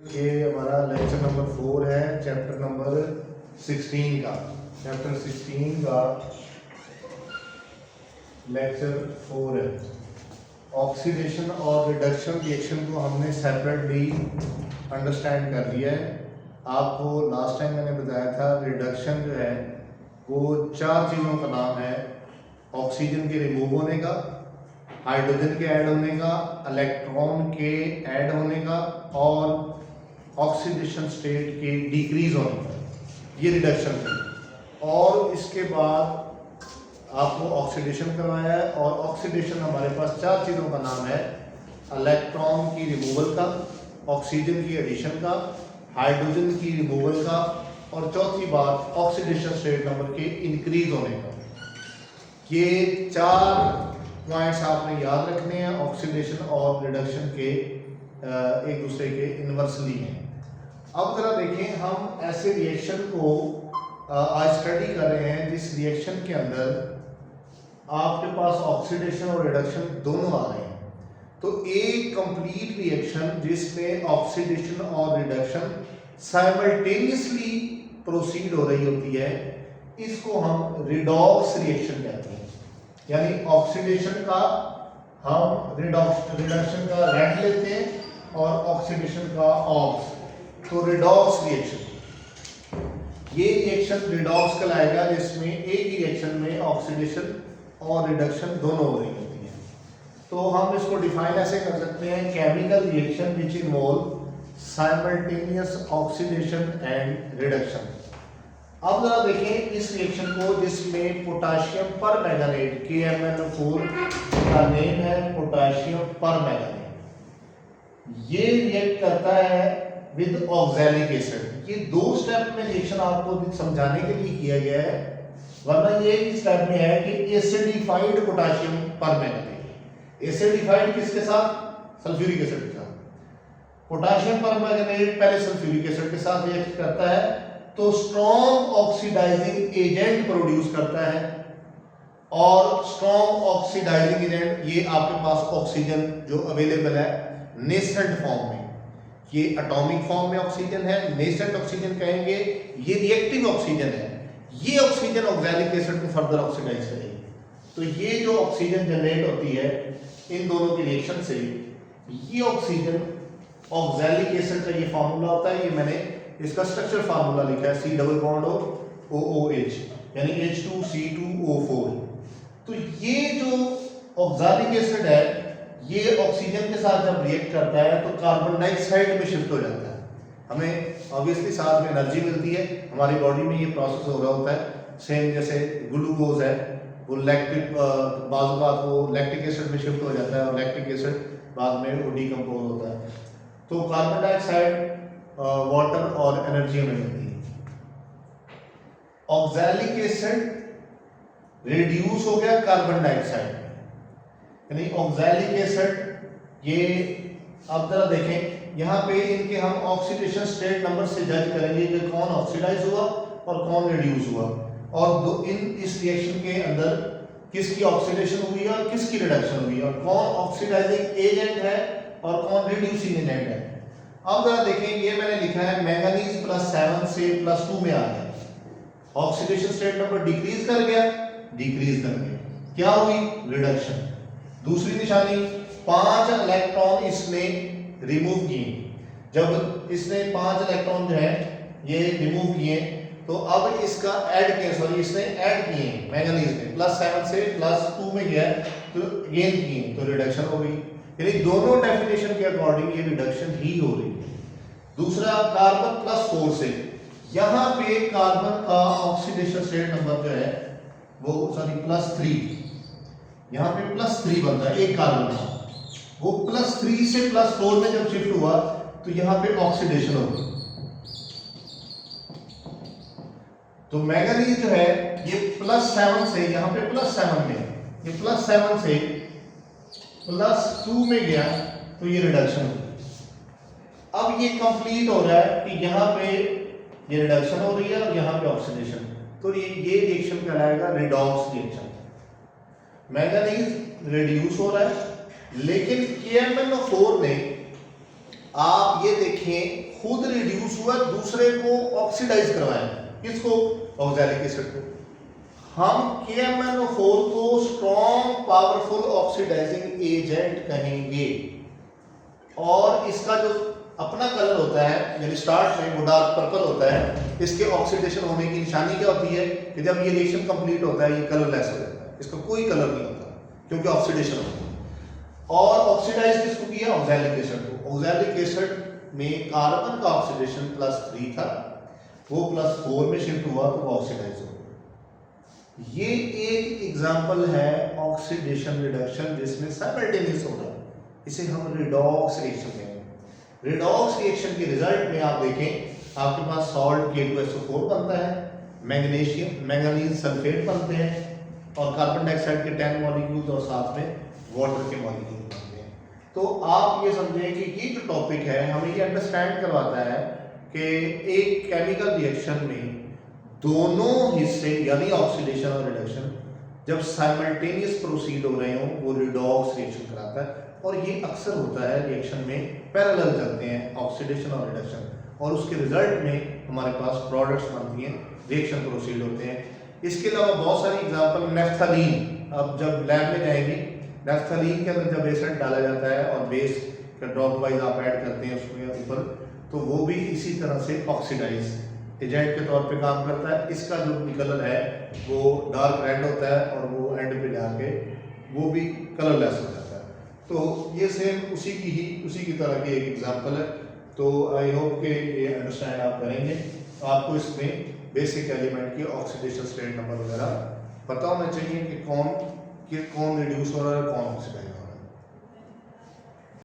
ये हमारा lecture number 4 है, चैप्टर नंबर 16 का, चैप्टर 16 का लेक्चर 4 है। ऑक्सीडेशन और रिडक्शन रिएक्शन को हमने सेपरेटली अंडरस्टैंड कर लिया है। आपको लास्ट टाइम मैंने बताया था रिडक्शन जो है वो 4 चीज़ों का नाम है। ऑक्सीजन के रिमूव होने का, हाइड्रोजन के ऐड होने का, इलेक्ट्रॉन के ऐड होने का और ऑक्सीडेशन स्टेट के डिक्रीज होने का, ये रिडक्शन है। और इसके बाद आपको ऑक्सीडेशन करवाया है और ऑक्सीडेशन हमारे पास 4 चीज़ों का नाम है। इलेक्ट्रॉन की रिमूवल का, ऑक्सीजन की एडिशन का, हाइड्रोजन की रिमूवल का और चौथी बात ऑक्सीडेशन स्टेट नंबर के इंक्रीज होने का। ये 4 पॉइंट्स आपने याद रखने हैं। ऑक्सीडेशन और रिडक्शन के एक दूसरे के इन्वर्सली हैं। अब जरा देखें, हम ऐसे रिएक्शन को आज स्टडी कर रहे हैं जिस रिएक्शन के अंदर आपके पास ऑक्सीडेशन और रिडक्शन दोनों आ रहे हैं। तो एक कंप्लीट रिएक्शन जिसमें ऑक्सीडेशन और रिडक्शन साइमल्टेनियसली प्रोसीड हो रही होती है, इसको हम रिडॉक्स रिएक्शन कहते हैं। यानी ऑक्सीडेशन का हम रिडक्शन का रेड लेते हैं और ऑक्सीडेशन का ऑक्स, तो रिडॉक्स रिएक्शन। ये रिएक्शन रिडॉक्स कहलाएगा जिसमें एक ही रिएक्शन में ऑक्सीडेशन और रिडक्शन दोनों हो रही होती है। तो हम इसको डिफाइन ऐसे कर सकते हैं, chemical reaction which involve simultaneous oxidation and reduction. अब जरा देखें इस रिएक्शन को जिसमें पोटाशियम पर मैंगनेट KMnO4 का नेम है पोटाशियम पर मैंगनेट। ये रिएक्ट करता है विद ऑक्सैलिक एसिड। ये 2 स्टेप में रिएक्शन आपको समझाने के लिए किया गया है, वरना ये इस स्टेप में है कि एसिडिफाइड पोटाशियम पर मैंगनेट। एसिडिफाइड किसके साथ? सल्फ्यूरिक एसिड के साथ। पोटाशियम पर मैंगनेट पहले सल्फ्यूरिक एसिड के साथ रिएक्ट करता है तो स्ट्रॉन्ग ऑक्सीडाइजिंग एजेंट प्रोड्यूस करता है। और स्ट्रॉन्ग ऑक्सीडाइजिंग एजेंट ये आपके पास ऑक्सीजन जो अवेलेबल है नेसेंट फॉर्म में, ये एटॉमिक फॉर्म में ऑक्सीजन है, नेसेंट ऑक्सीजन कहेंगे, ये रिएक्टिव ऑक्सीजन है। ये ऑक्सीजन ऑक्सैलिक एसिड को फर्दर ऑक्सीडाइज करेगी। तो ये जो ऑक्सीजन जनरेट होती है इन दोनों की रिएक्शन से, ये ऑक्सीजन ऑक्सैलिक एसिड का ये फार्मूला होता है। ये मैंने इसका स्ट्रक्चर फार्मूला लिखा है, C डबल बॉन्ड और OOH यानी H2C2O4। तो ये जो ऑक्सैलिक एसिड है ये ऑक्सीजन के साथ जब रिएक्ट करता है तो कार्बन डाइऑक्साइड में शिफ्ट हो जाता है। हमें ऑब्वियसली साथ में एनर्जी मिलती है, हमारी बॉडी में ये प्रोसेस हो रहा होता है। सेम जैसे ग्लूकोज है वो लैक्टिक बाद वो लैक्टिक एसिड में शिफ्ट हो जाता है और लैक्टिक एसिड बाद में वो डिकम्पोज होता है। तो कार्बन डाइऑक्साइड, वाटर और एनर्जी हमें मिलती है। ऑक्सैलिक एसिड रिड्यूस हो गया कार्बन डाइऑक्साइड, यानी ऑक्सैलिक एसिड ये। अब जरा देखें यहाँ पे इनके हम ऑक्सीडेशन स्टेट नंबर से जज करेंगे कि कौन ऑक्सीडाइज हुआ और कौन रिड्यूस हुआ, और इस रिएक्शन के अंदर किसकी ऑक्सीडेशन हुई और किसकी रिडक्शन हुई, और कौन ऑक्सीडाइजिंग एजेंट है और कौन रिड्यूसिंग एजेंट है। अब जरा देखें, ये मैंने लिखा है मैंगनीज +7 से +2 में आ गया, ऑक्सीडेशन स्टेट नंबर डिक्रीज कर गया, डिक्रीज कर गया, क्या हुई? रिडक्शन। दूसरी निशानी 5 इलेक्ट्रॉन इसने रिमूव किए। जब इसने 5 इलेक्ट्रॉन जो है ये रिमूव किए तो अब इसका ऐड किया, सॉरी इसने ऐड किए मैंगनीज में, +7 से +2 में गया तो गेन किए तो रिडक्शन हो गई। यानी दोनों डेफिनेशन के अकॉर्डिंग ये रिडक्शन ही हो रही है। दूसरा कार्बन +4 से, यहां पे कार्बन का ऑक्सीडेशन स्टेट नंबर जो है वो सॉरी +3, यहां पे +3 बनता है एक कार्बन का, वो +3 से +4 में जब शिफ्ट हुआ तो यहां पे ऑक्सीडेशन हो गई। तो मैंगनीज जो है ये +7 से, यहां पे +7 में, ये +7 से +2 में गया तो ये रिडक्शन हो गई। अब ये कंप्लीट हो रहा है कि यहां पे ये रिडक्शन हो रही है और यहां पे ऑक्सीडेशन, तो ये रिएक्शन कहलाएगा रिडॉक्स रिएक्शन। मैंगनीज रिड्यूस हो रहा है लेकिन KMnO4 ने आप ये देखें खुद रिड्यूस हुआ, दूसरे को ऑक्सीडाइज करवाया, किसको? ऑक्सैलिक एसिड को। हम KMnO4 को स्ट्रॉन्ग पावरफुल ऑक्सीडाइजिंग एजेंट कहेंगे, और इसका जो अपना कलर होता है, यानी स्टार्ट में वो डार्क पर्पल होता है। इसके ऑक्सीडेशन होने की निशानी क्या होती है कि जब ये रिएक्शन कंप्लीट होता है ये कलरलेस हो जाता है, इसका कोई कलर नहीं होता क्योंकि ऑक्सीडेशन होता है। और ऑक्सीडाइज किसको किया? ऑक्सैलिक एसिड को। ऑक्सैलिक एसिड में कार्बन का ऑक्सीडेशन +3 था, वो +4 में शिफ्ट हुआ तो वो ऑक्सीडाइज हो गया। ये एक एग्जांपल है ऑक्सीडेशन रिडक्शन जिसमें साइमल्टेनियस हो रहा है, इसे हम रिडॉक्स रिएक्शन कहते हैं। रिडॉक्स रिएक्शन के रिजल्ट में आप देखें आपके पास सॉल्ट K2SO4 बनता है, मैग्नीशियम मैंगनीज सल्फेट बनते हैं, और कार्बन डाइऑक्साइड के 10 मॉलिक्यूल्स और साथ में वाटर के मॉलिक्यूल बनते हैं। तो आप ये समझें कि ये जो टॉपिक है हमें ये अंडरस्टैंड करवाता है कि एक केमिकल रिएक्शन में दोनों हिस्से यानी ऑक्सीडेशन और रिडक्शन जब साइमल्टेनियस प्रोसीड हो रहे हों वो रिडॉक्स रिएक्शन कराता है, और ये अक्सर होता है रिएक्शन में पैरेलल चलते हैं ऑक्सीडेशन और रिडक्शन, और उसके रिजल्ट में हमारे पास प्रोडक्ट्स बनती हैं, रिएक्शन प्रोसीड होते हैं। इसके अलावा बहुत सारी एग्जांपल, नेफ्थलीन, अब जब लैब में जाएंगे नेफ्थलीन के अंदर जब एसिड डाला जाता है और बेस का ड्रॉप वाइज आप ऐड करते हैं उसमें ऊपर, तो वो भी इसी तरह से ऑक्सीडाइज एजेंट के तौर पे काम करता है। इसका जो कलर है वो डार्क रेड होता है और वो एंड पे जाके वो भी कलरलेस हो जाता है। तो ये सेम उसी की तरह की एक एग्जांपल है। तो आई होप कि ये अंडरस्टैंड आप करेंगे। आपको इसमें बेसिक एलिमेंट की ऑक्सीडेशन स्टेट नंबर वगैरह पता होना चाहिए कि कौन रिड्यूस हो रहा है, कौन ऑक्सीडाइज हो रहा है।